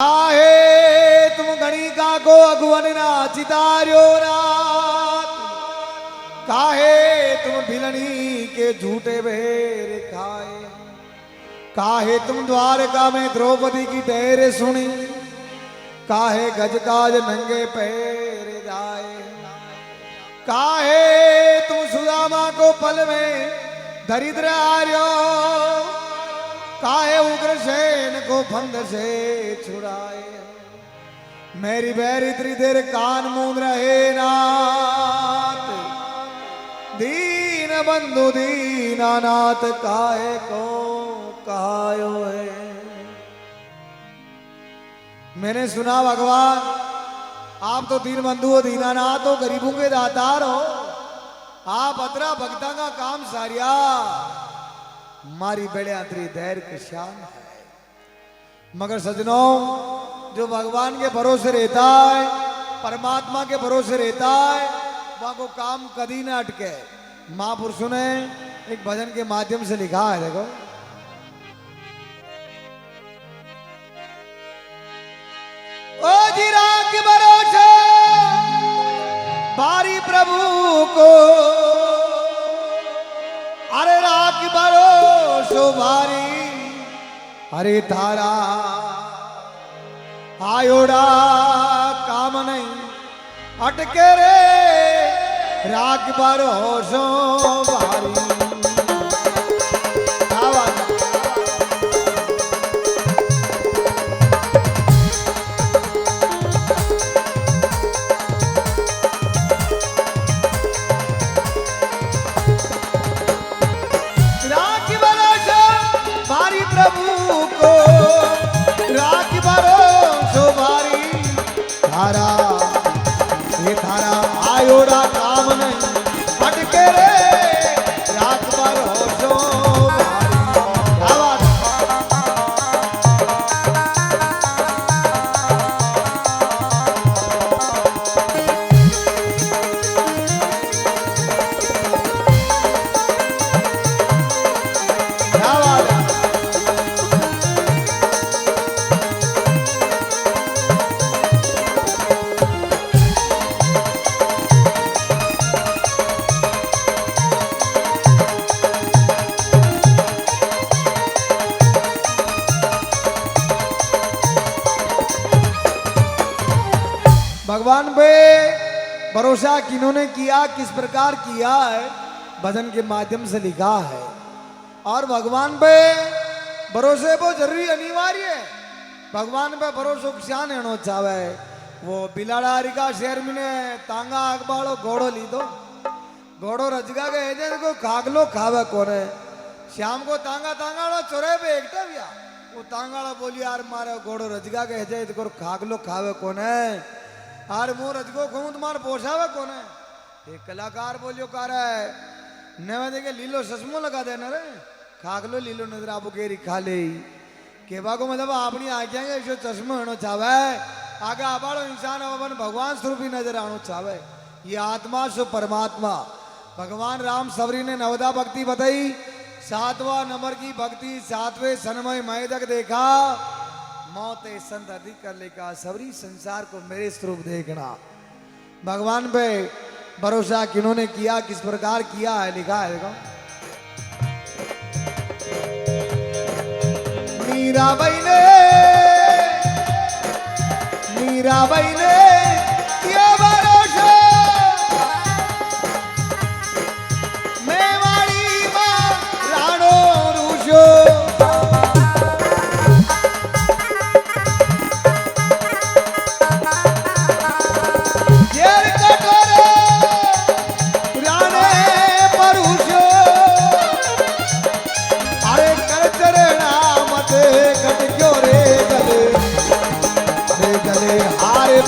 काहे तुम गणिका को अगुवन ना चितार्यो रात, काहे तुम भिलनी के झूठे बेर खाए, काहे तुम द्वारका में द्रौपदी की डेरे सुनी, काहे गजकाज नंगे पैर जाए, काहे तुम सुदामा को पल में दरिद्र आर्यो, काहे उग्रसेन को फंद से छुड़ाए। मेरी बैरी इतनी देर कान मूंद रहे नाथ, दीन बंधु दीनानाथ काहे को कहायो है। मैंने सुना भगवान आप तो दीन बंधु हो, दीनानाथ हो, गरीबों के दातार हो, आप अतरा भक्ता का काम सारिया मारी बड़े अंतरी धैर्य की शान है। मगर सजनों जो भगवान के भरोसे रहता है, परमात्मा के भरोसे रहता है, वहां को काम कभी ना अटके। महापुरुषों ने एक भजन के माध्यम से लिखा है, देखो ओ जीरा के भरोसे भारी प्रभु को, अरे राख भरोसो भारी, अरे थारा आयोड़ा काम नहीं अटके रे, राख भरोसो भारी। ये थारा आयोड़ा काम नहीं अटके रे, रात भर होशो भगवान पे भरोसा किन्होंने किया, किस प्रकार किया है, भजन के माध्यम से लिखा है। और भगवान पे भरोसे वो जरूरी अनिवार्य है। भगवान पे भरोसो किसान एनो चावे, वो बिलाड़ारी का शहर में तांगा अखबाड़ो घोड़ो ली दो, घोड़ो रजगा के हेजे को खागलो खावे कोने, शाम को तांगा तांगाड़ो चोरे पे एकटा बिया, वो तांगाड़ा बोली यार मारे घोड़ो रजगा के हेजे को खागलो खावे कोने, आर मोर रजगो कहूं तुम्हारे पोषावे कौन है। एक कलाकार बोलियो कार है नवे देखे लीलो ससमो लगा देना रे, खाक लो लीलो नजर आपको केरी खा ले के बाको मतलब अपनी आज्ञा के जो चश्मो होना चाहे, आगे आबाड़ो इंसान अपन भगवान स्वरूप ही नजर आना चाहे। ये आत्मा सो परमात्मा। भगवान राम सबरी ने नवदा भक्ति बताई, 7वां नंबर की भक्ति 7वें सनमय मय तक देखा, मौत संत अधिक कर लेगा, सबरी संसार को मेरे स्वरूप देखना। भगवान पे भरोसा किन्होंने किया, किस प्रकार किया है, लिखा है देखो मीराबाई ने किया भरोसा, मेवाड़ी मां राणो रूशो, हारे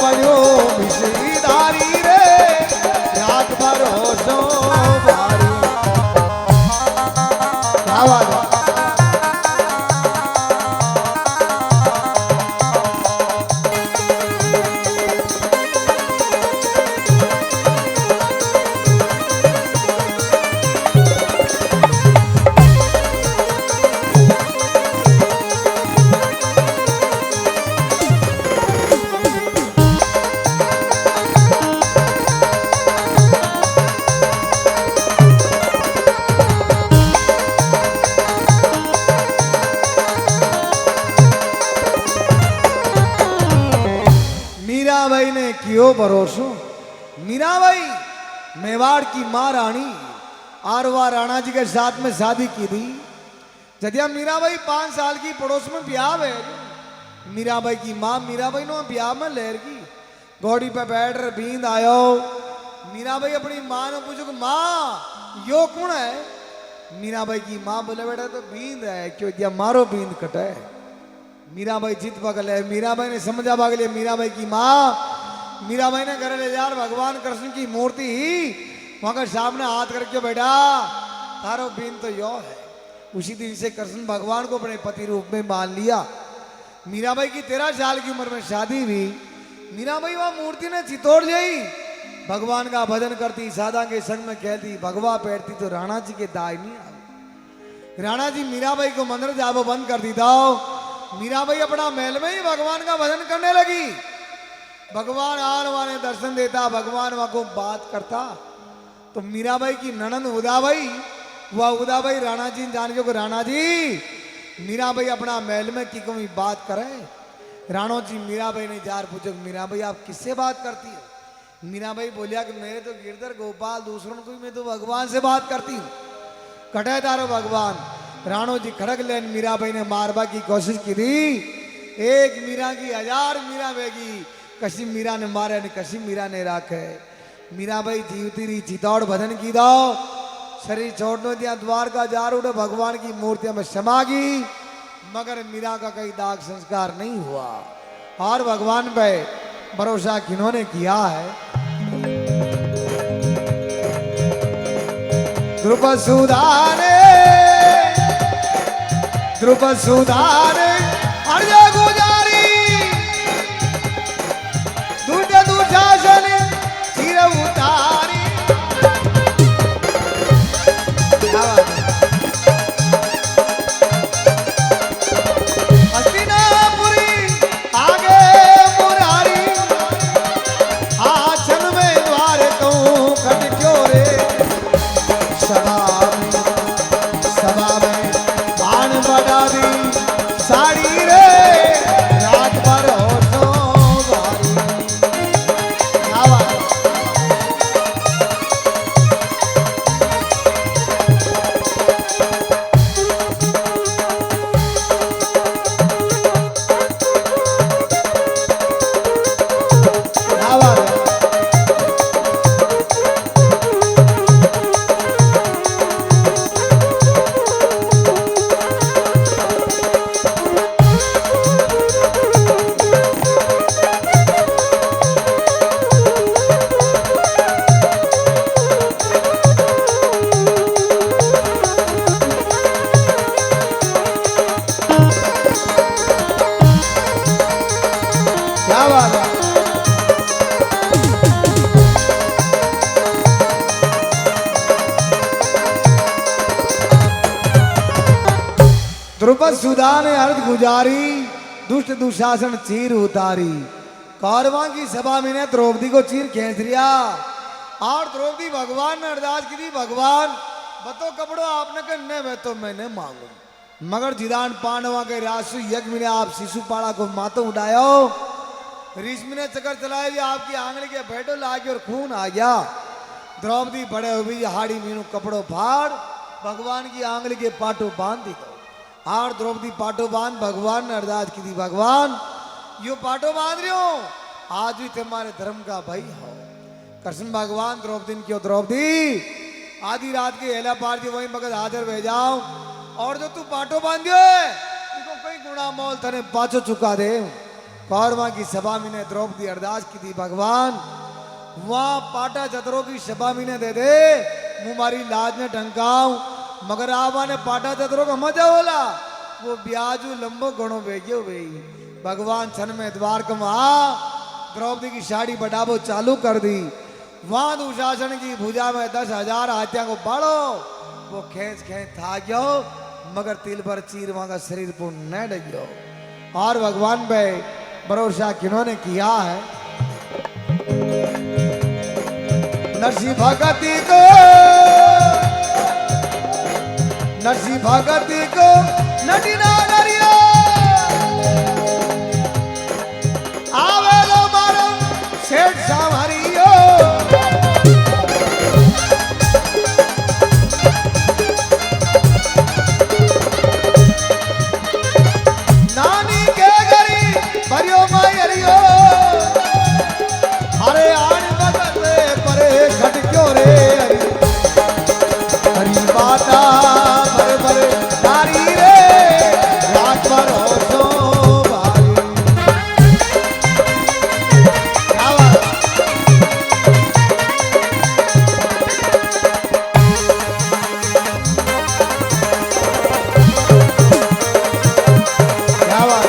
मीराबाई ने कियो भरोसो। मीराबाई मेवाड़ की मां रानी आरवा राणा जी के साथ में शादी की थी। जदिया मीराबाई 5 साल की पड़ोस में ब्याह है। मीराबाई की मां मीराबाई नो ब्याह में लहर की घोड़ी पे बैठ कर बींद आयो। मीराबाई अपनी मां ने पूछो कि मां यो कौन है। मीराबाई की मां बोले बेटा तो बींद है क्यों दिया मारो बींद कटे। मीराबाई जीत पकड़ है। मीराबाई ने समझा भाग लिया। मीराबाई की मां मीराबाई ने घर ले जा भगवान कृष्ण की मूर्ति ही वहां का सामने हाथ करके बेटा तारो बींद तो यो है। उसी दिन से कृष्ण भगवान को अपने पति रूप में मान लिया। मीराबाई की 13 साल की उम्र में शादी हुई। मीराबाई वहां मूर्ति ने चितौड़ जाई भगवान का भजन करती सादा के संग में कहती भगवा पैरती तो राणा जी के दाई नहीं आ। राणा जी मीराबाई को मंदिर जाबो बंद कर दी था। मीराबाई अपना महल में ही भगवान का भजन करने लगी। भगवान आन वाने दर्शन देता भगवान वहां को बात करता। तो मीराबाई की ननंद उदाबाई वह उदाबाई राणा जी जान के राणा जी मीराबाई अपना महल में की कोई बात करे। राणो जी मीराबाई ने जार पूछो मीराबाई आप किससे बात करती हो। मीराबाई बोलिया कि मेरे तो गिरधर गोपाल दूसरों को मैं तो भगवान से बात करती हूँ। कटे तारो भगवान। राणो जी खड़क लेन मीराबाई ने मारवा की कोशिश की थी। एक मीरा की 1000 मीरा बेगी कशी मीरा ने मारे कशी मीरा ने राखे। मीराबाई जीवती रही चितौड़ भजन की दो शरीर छोड़ने दिया द्वार का जार उठे भगवान की मूर्तियों में समा गई मगर मीरा का कई दाग संस्कार नहीं हुआ। और भगवान पे भरोसा किन्होंने किया है। द्रुपद सुधारे अर्जा गुजारी दूटे दुशासन चिर उतारी। हस्तिनापुरी आगे मुरारी आचन में द्वार कहूं खट क्यों रे। सभा में बाण बढ़ा दी साड़ी रे रात भर हो तो भारी। क्या बात है। द्रुपद सुधा ने अर्थ गुजारी दुष्ट दुशासन चीर उतारी। कौरवा की सभा में ने द्रौपदी को चीर खींच दिया और द्रौपदी भगवान ने अरदास की थी भगवान बतो कपड़ो आपने करने में तो मैंने मांगू मगर जिदान पांडवा के रासु यज्ञ में आप शिशुपाला को मातो उड़ायो। ऋषि ने चक्कर चलाया जी आपकी आंगली के बैठो लागे और खून आ गया। द्रौपदी बड़े हुई हाड़ी मीनू कपड़ों फाड़ भगवान की आंगली के पाटो बांध दी और द्रौपदी पाटो बांध भगवान ने अरदास की थी भगवान यो पाटो बांध रही हो आज भी तुम्हारे धर्म का भाई हो। कृष्ण भगवान द्रौपदी क्यों द्रौपदी आधी रात की हेला पार वही मगज हाजिर भेज जाओ और जो तू पाटो बांधियो है कई गुणा मोल तने पाचो चुका दे। कौरवा की सभा में ने द्रौपदी अरदास की थी भगवान वहां पाटा चतरों की सभा में ने दे दे मुँह मारी लाज ने टंकाऊ मगर आवा ने पाटा चतरों का मजा होला वो ब्याजू लंबो गणो बेगियो गई। भगवान छन में द्वार कमा द्रौपदी की साड़ी बढ़ावो चालू कर दी। वहां दुशासन की भुजा में 10,000 हाथियों को बाड़ो वो खेच था गयो मगर तिल पर चीर वहां का शरीर को न डगियो। और भगवान पे भरोसा किन्होंने किया है। नरसिंह भगती को नटी नागरिया आवे लो मारो मायरियो अरे आन बदले परे खटक्यो रे हरी बाता बर बर तारी रे रात पर होसो भारी क्या बात क्या बात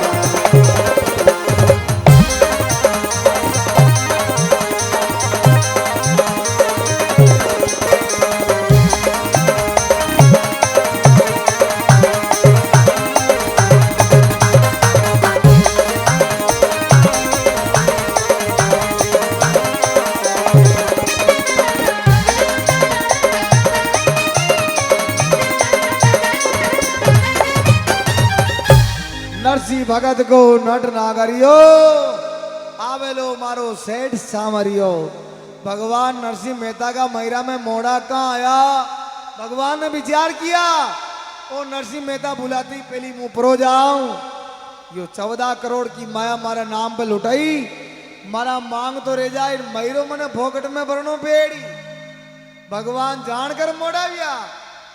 नरसिंह भगत को नट नागरियो आवेलो मारो सेठ सामरियो। भगवान नरसिंह मेहता का मैरा में मोड़ा कहाँ आया? भगवान ने विचार किया ओ नरसिंह मेहता बुलाती पहली मुंह परो जाऊं यो 14 करोड़ की माया मारा नाम पे लुटाई मारा मांग तो रह जाए मैरो मने फोकट में भरनो पेड़ी। भगवान जानकर मोड़ा गया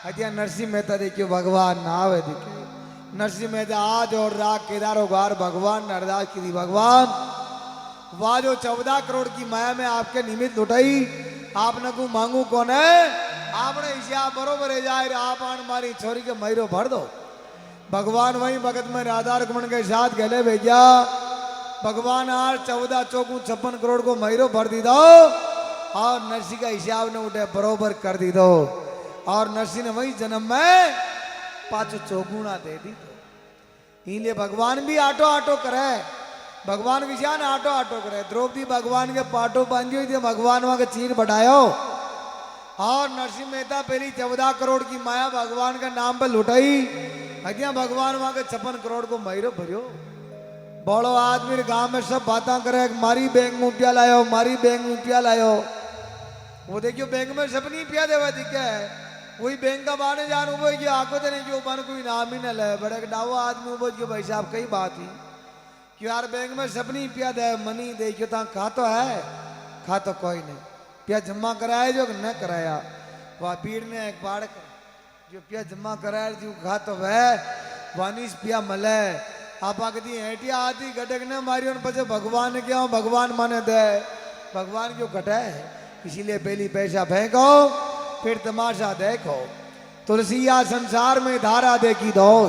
हतिया नरसिंह मेहता देखियो भगवान ना आवे दिखे। नरसिंह मेहता आज और राग केदारो गार भगवान ने अरदास की थी भगवान वाह जो 14 करोड़ की माया में आपके निमित्त लुटाई आपने को मांगू कौन है? आपने हिसाब बरोबर है जाए आप आन मारी छोरी के मैरो भर दो। भगवान वही भगत में राधा रकमण के साथ गले भेजा। भगवान आज 14 चौकू 56 करोड़ को मैरो भर दी दो और नरसिंह का हिसाब ने उठे बरोबर कर दी दो और नरसिंह ने वही जन्म में पाचो चौगुना दे दी। इनलिए भगवान भी आटो आटो करे भगवान विषान आटो आटो करे। द्रौपदी भगवान के पाटो बांधी हुई थी भगवान वहां के चीर बढ़ायो और नरसिंह मेहता पहली 14 करोड़ की माया भगवान का नाम पर लुटाई हदिया भगवान वहां के 56 करोड़ को मैरो भरियो। बड़ो आदमी गांव में सब बातें करे मारी बैंक में रुपया लायो मारी बैंक में रुपया लायो। वो देखियो बैंक में सब नहीं पिया देवा दिखे वही बैंक का बाने जान उबो की आको तो नहीं कि बन कोई नाम ही न ले बड़े डावा आदमी उबो की भाई साहब कई बात ही कि यार बैंक में सब नहीं पिया दे मनी देखियो ता खा तो है खा तो कोई नहीं पिया जमा कराया जो न कराया वह भीड़ ने एक बाड़ जो पिया जमा कराया जो खा तो वह वानिस पिया मले आप आकती हेटिया आती गटक ने मारी और पचे भगवान क्या भगवान माने दे भगवान क्यों कटे इसीलिए पहली पैसा फेंको फिर तमाशा देखो। तुलसिया संसार में धारा देखी दो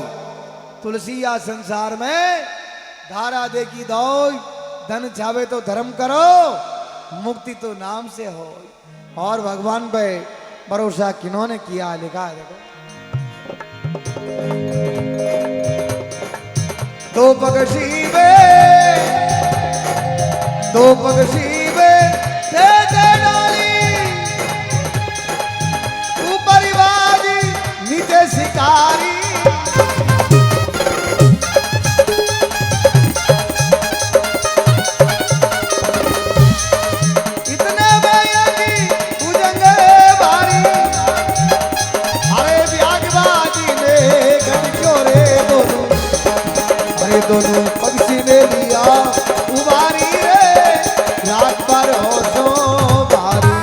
तुलसिया संसार में धारा देखी दो धन चावे तो धर्म करो मुक्ति तो नाम से हो। और भगवान पे भरोसा किन्होंने किया लिखा है देखो। दो पग सीवे दे डाली परिवारी नीचे शिकारी इतने की भुजंग भारी अरे ब्यागबाजी ने घट क्यों रे दोनों अरे दोनों पक्षी ने लिया उबारी रे रात पर होशो भारी।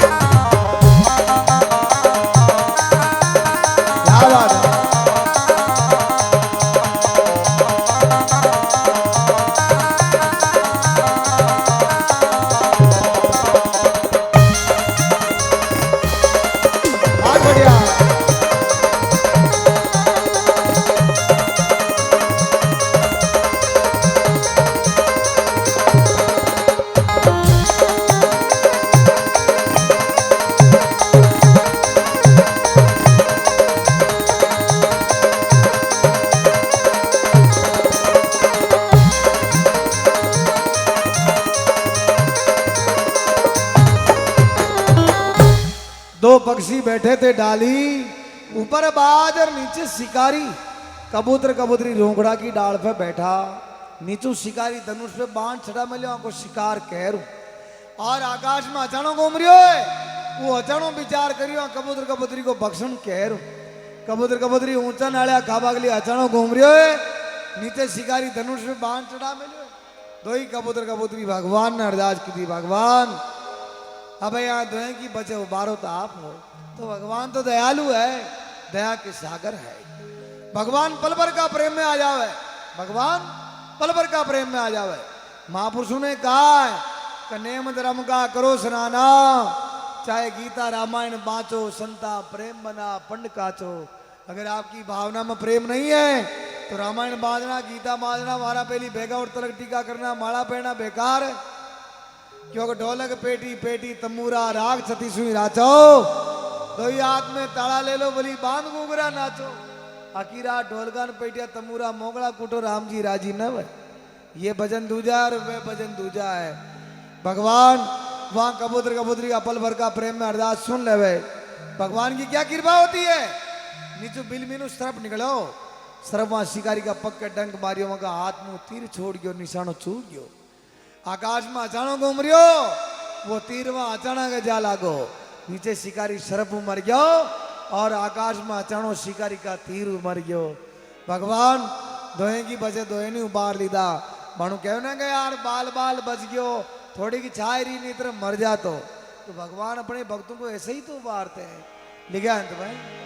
दो पक्षी बैठे थे डाली ऊपर बाज और नीचे शिकारी कबूतर कबूतरी रोंगड़ा की डाल पे बैठा नीचू शिकारी धनुष पे बाण छड़ा मिलो को शिकार कह और आकाश में अचानक घूम रही हो वो अचानक विचार करियो कबूतर कबूतरी को भक्षण कह कबूतर कबूतरी ऊंचा नालिया खाबा के लिए अचानक घूम रही हो नीचे शिकारी धनुष पे बाण चढ़ा मिलो दो ही कबूतर कबूतरी भगवान ने अरदास की थी, भगवान अब यहाँ दोहे की बचे उबारो तो आप हो। तो भगवान तो दयालु है, दया के सागर है। भगवान पल भर का प्रेम में आ जावे, भगवान पल भर का प्रेम में आ जावे। महापुरुषों ने कहा है कि नेम धर्म का करो स्नाना, चाहे गीता रामायण बाँचो, संता प्रेम बना पंड काचो। अगर आपकी भावना में प्रेम नहीं है तो रामायण बांधना, गीता बांधना, मारा पहली बेगा और तलक टीका करना, माला पहना बेकार है। क्योंकि ढोलक पेटी पेटी तमूरा राग छती सुई नाचो, दो ही हाथ में ताड़ा ले लो बोली बांध घूंगरा नाचो। अकीरा ढोलकान पेटिया तमूरा मोगड़ा कुटो राम जी राजी न वे। ये भजन दूजा और वे भजन दूजा है। भगवान वहां कबूतर कबूतरी का पल भर का प्रेम में अरदास सुन ले वे। भगवान की क्या कृपा होती है, नीचो बिल मीनू सरप निकलो, सरप वहां शिकारी का पग के डंक मारियो, वहां का हाथ में तीर छोड़ गयो, निशानो छूट गयो। आकाश में अचानक घूम रियो, वो तीर वहां अचानक जा लागो, नीचे शिकारी सरप मर गयो और आकाश में अचानक शिकारी का तीर मर गयो। भगवान दोहे की बचे दोहे नहीं उबार लीधा। मानू कहो ना कि यार बाल बाल बच गयो, थोड़ी की छाई रही नहीं तरह मर जा तो भगवान अपने भक्तों को ऐसे ही तो उबारते हैं। लिखा है अंत भाई।